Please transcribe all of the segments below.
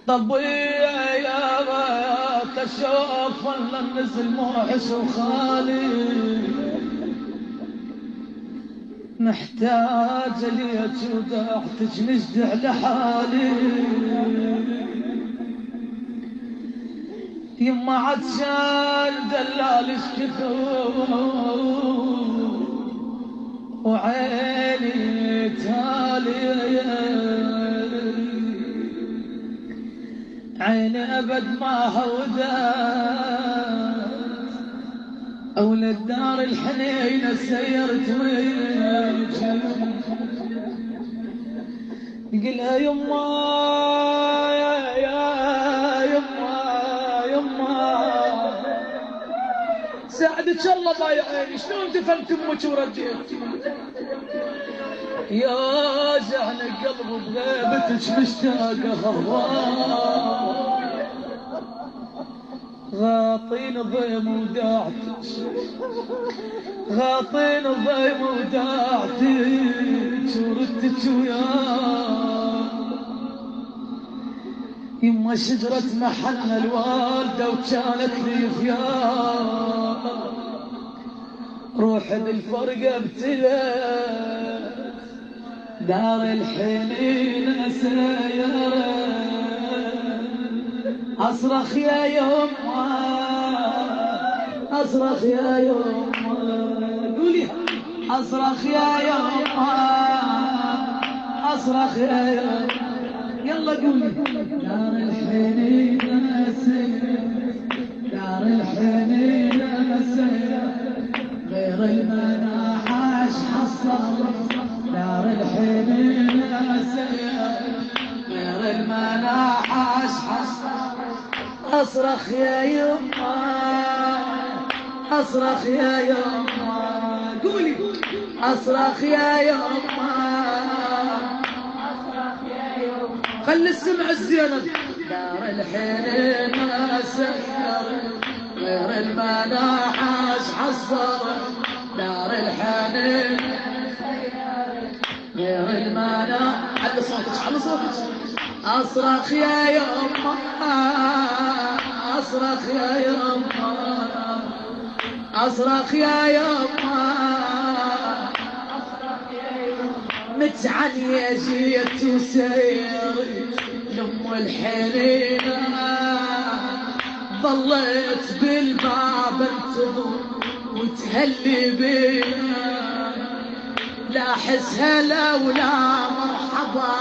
طبيعي يا كشوف ولا نزل موحش وخالي، محتاج ليك وداعتك نجدع لحالي. يما عطشان دلالش كثور وعيني تالي، عيني أبد ما هودت أولى الدار الحنينة سيرت وجهي. قلها يما يا يما ساعدك الله ضايع عيني، شلون دفنت امك ورجيت؟ يا زعل قلبي بغيبتك مشتاقه، غاطين ضيم وداعتك، غاطين ضيم وداعتك وردتك وياك. يما شجرة محن الوالدة وكانت لي فياك، روح بالفرقة ابتلت دار الحنين سيارة. أصرخ يا يما أصرخ يا يما، قولي أصرخ يا يما أصرخ يا يما، يلا قولي. دار الحنين دار الحنين غير المناحش حصل، دار الحنين غير المناحش حصل. أصرخ يا يما أصرخ يا يما، قولي أصرخ يا يما أصرخ يا يما، خلي السمع الزينب. دار الحنين سير غير المناحش حصر، دار الحنين غير المناحش. على صوتك على صوتك. أصرخ يا يما أصرخ يا يما أصرخ يا يما متعني جيت وسيرت لأم الحنينة، ظليت بالباب انتظر وتهلي بينا، لا حس هلا ولا مرحبا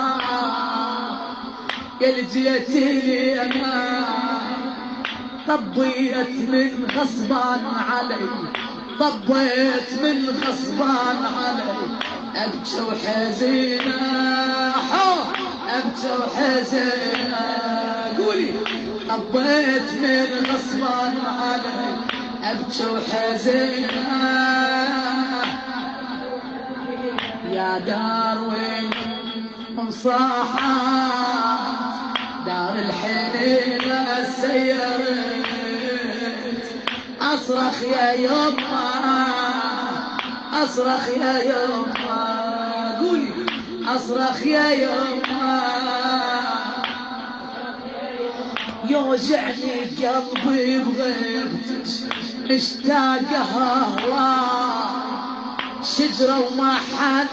يا لجيتي لي انا. طبيت من غصبان علي طبيت من غصبان علي، ابكي وحزينه ابكي وحزينه، قولي. طبيت من غصبان علي ابكي وحزينه، يا دار وين مصاحات دار الحنين سيرت. أصرخ يا يما أصرخ يا يما، قولي أصرخ يا يما. يوجعني قلبي بغيبتك اشتاقها، شجرة ومحن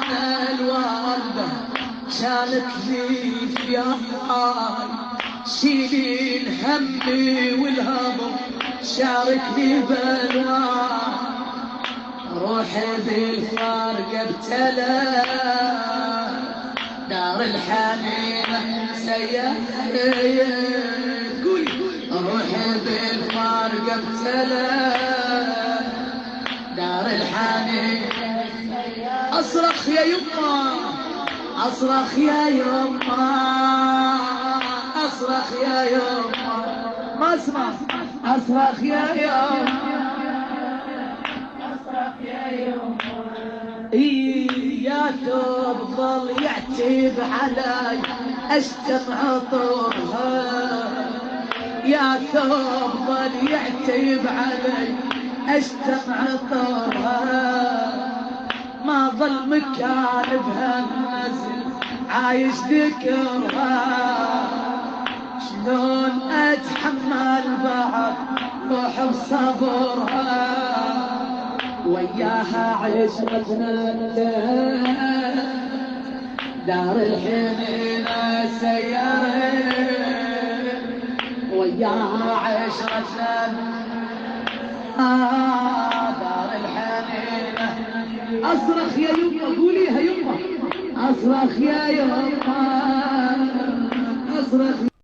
الوالدة كانت لي فياي، شيلي الهمي والهضم شاركني بلواي، روحي بالفارق ابتلى دار الحنينة سيد، قولي. روحي بالفارق ابتلى دار الحنينة. أصرخ يا يما أصرخ يا يما أصرخ يا يما، ما اسمع. أصرخ يا يما أصرخ يا يما، يا ثوب ظل يعتب علي اشتم عطرها، يا ثوب ظل يعتب علي اشتم عطرها، ظل مكان بهمز عايش ذكرها، شلون اتحمل بعد روح بصبرها، وياها عشرتنا دار الحنين سيارة، وياها عشرتنا دار الحنين. اصرخ يا يمه، قوليها يمه، اصرخ يا يمه، اصرخ.